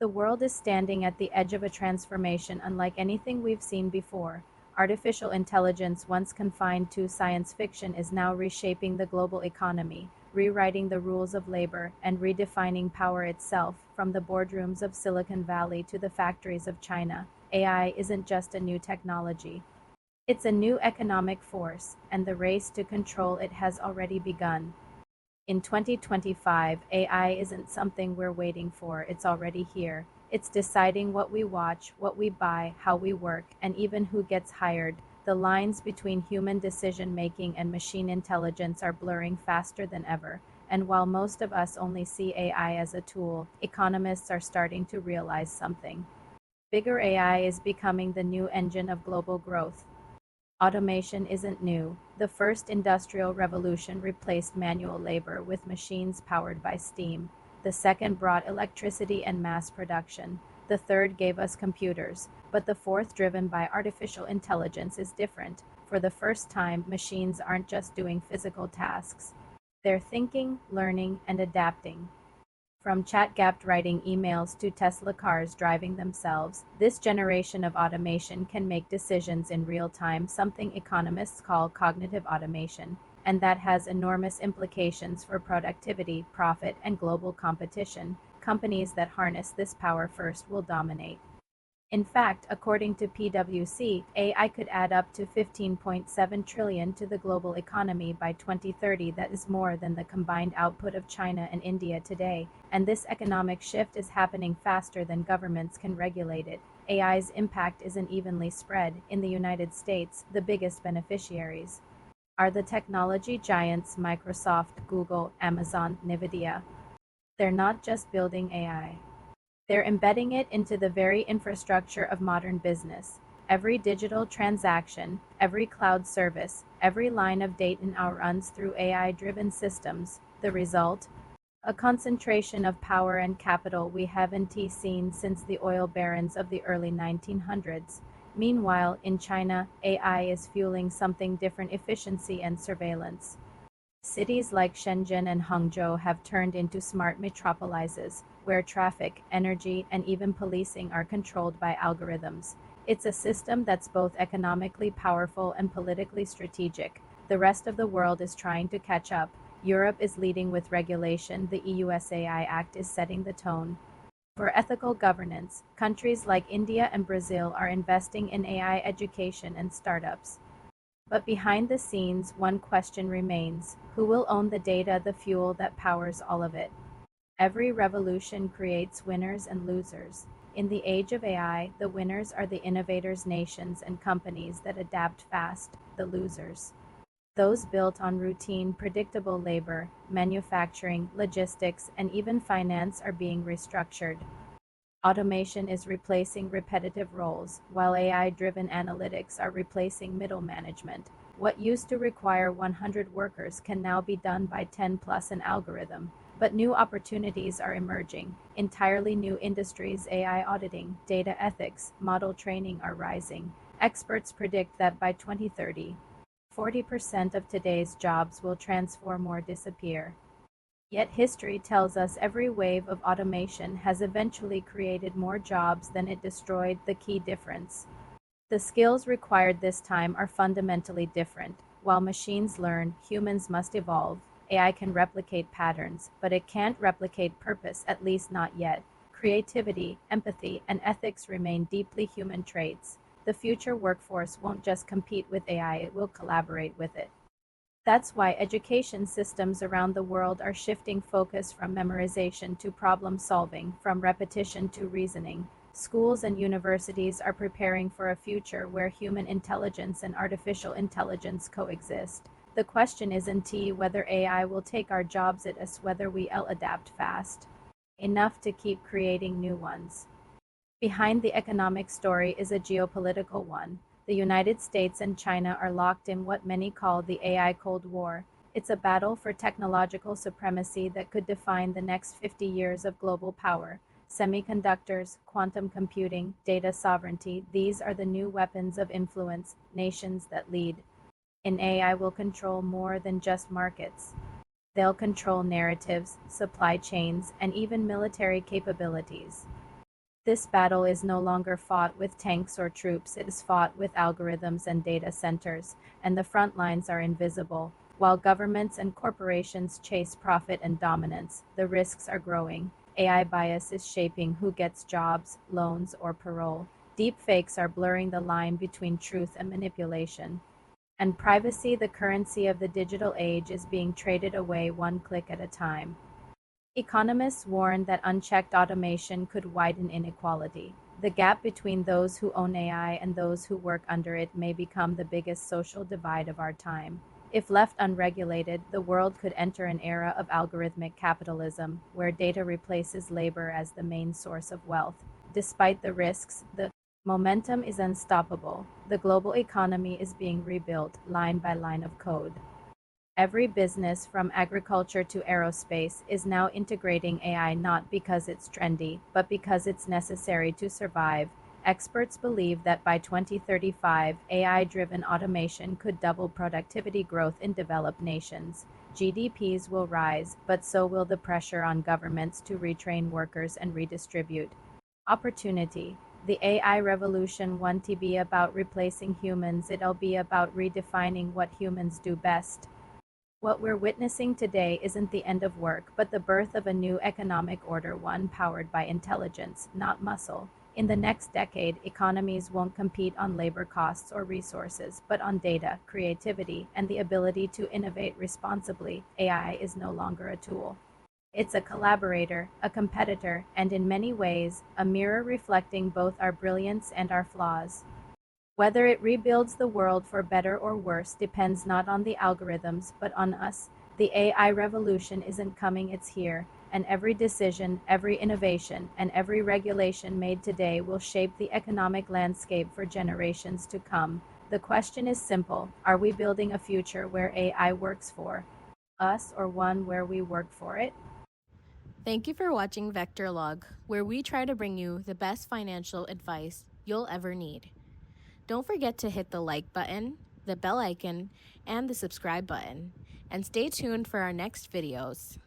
The world is standing at the edge of a transformation unlike anything we've seen before. Artificial intelligence, once confined to science fiction, is now reshaping the global economy, rewriting the rules of labor, and redefining power itself. From the boardrooms of Silicon Valley to the factories of China, AI isn't just a new technology. It's a new economic force, and the race to control it has already begun. In 2025, AI isn't something we're waiting for, it's already here. It's deciding what we watch, what we buy, how we work, and even who gets hired. The lines between human decision making and machine intelligence are blurring faster than ever. And while most of us only see AI as a tool, economists are starting to realize something. Bigger AI is becoming the new engine of global growth. Automation isn't new. The first industrial revolution replaced manual labor with machines powered by steam. The second brought electricity and mass production. The third gave us computers. But the fourth, driven by artificial intelligence, is different. For the first time, machines aren't just doing physical tasks. They're thinking, learning, and adapting. From chat-gapped writing emails to Tesla cars driving themselves, this generation of automation can make decisions in real time, something economists call cognitive automation, and that has enormous implications for productivity, profit, and global competition. Companies that harness this power first will dominate. In fact, according to PwC, AI could add up to 15.7 trillion to the global economy by 2030. That is more than the combined output of China and India today. And this economic shift is happening faster than governments can regulate it. AI's impact isn't evenly spread. In the United States, the biggest beneficiaries are the technology giants Microsoft, Google, Amazon, Nvidia. They're not just building AI. They're embedding it into the very infrastructure of modern business. Every digital transaction, every cloud service, every line of data now runs through AI-driven systems. The result? A concentration of power and capital we haven't seen since the oil barons of the early 1900s. Meanwhile, in China, AI is fueling something different: efficiency and surveillance. Cities like Shenzhen and Hangzhou have turned into smart metropolises, where traffic, energy, and even policing are controlled by algorithms. It's a system that's both economically powerful and politically strategic. The rest of the world is trying to catch up. Europe is leading with regulation. The EU's AI Act is setting the tone. For ethical governance, countries like India and Brazil are investing in AI education and startups. But behind the scenes, one question remains: who will own the data, the fuel that powers all of it? Every revolution creates winners and losers. In the age of AI, the winners are the innovators, nations, and companies that adapt fast. The losers, those built on routine, predictable labor, manufacturing, logistics, and even finance, are being restructured. Automation is replacing repetitive roles, while AI-driven analytics are replacing middle management. What used to require 100 workers can now be done by 10 plus an algorithm. But new opportunities are emerging. Entirely new industries: AI auditing, data ethics, model training are rising. Experts predict that by 2030, 40% of today's jobs will transform or disappear. Yet history tells us every wave of automation has eventually created more jobs than it destroyed. The key difference: the skills required this time are fundamentally different. While machines learn, humans must evolve. AI can replicate patterns, but it can't replicate purpose, at least not yet. Creativity, empathy, and ethics remain deeply human traits. The future workforce won't just compete with AI, it will collaborate with it. That's why education systems around the world are shifting focus from memorization to problem solving, from repetition to reasoning. Schools and universities are preparing for a future where human intelligence and artificial intelligence coexist. The question isn't whether AI will take our jobs, it's whether we'll adapt fast enough to keep creating new ones. Behind the economic story is a geopolitical one. The United States and China are locked in what many call the AI Cold War. It's a battle for technological supremacy that could define the next 50 years of global power. Semiconductors, quantum computing, data sovereignty, these are the new weapons of influence. Nations that lead in AI will control more than just markets. They'll control narratives, supply chains, and even military capabilities. This battle is no longer fought with tanks or troops, it is fought with algorithms and data centers, and the front lines are invisible. While governments and corporations chase profit and dominance, the risks are growing. AI bias is shaping who gets jobs, loans, or parole. Deep fakes are blurring the line between truth and manipulation. And privacy, the currency of the digital age, is being traded away one click at a time. Economists warn that unchecked automation could widen inequality. The gap between those who own AI and those who work under it may become the biggest social divide of our time. If left unregulated, the world could enter an era of algorithmic capitalism, where data replaces labor as the main source of wealth. Despite the risks, the momentum is unstoppable. The global economy is being rebuilt line by line of code. Every business, from agriculture to aerospace, is now integrating AI not because it's trendy, but because it's necessary to survive. Experts believe that by 2035, AI-driven automation could double productivity growth in developed nations. GDPs will rise, but so will the pressure on governments to retrain workers and redistribute. Opportunity. The AI revolution won't be about replacing humans, it'll be about redefining what humans do best. What we're witnessing today isn't the end of work, but the birth of a new economic order, one powered by intelligence, not muscle. In the next decade, economies won't compete on labor costs or resources, but on data, creativity, and the ability to innovate responsibly. AI is no longer a tool. It's a collaborator, a competitor, and in many ways, a mirror reflecting both our brilliance and our flaws. Whether it rebuilds the world for better or worse depends not on the algorithms, but on us. The AI revolution isn't coming, it's here, and every decision, every innovation, and every regulation made today will shape the economic landscape for generations to come. The question is simple: are we building a future where AI works for us, or one where we work for it? Thank you for watching Vectorlog, where we try to bring you the best financial advice you'll ever need. Don't forget to hit the like button, the bell icon, and the subscribe button, and stay tuned for our next videos.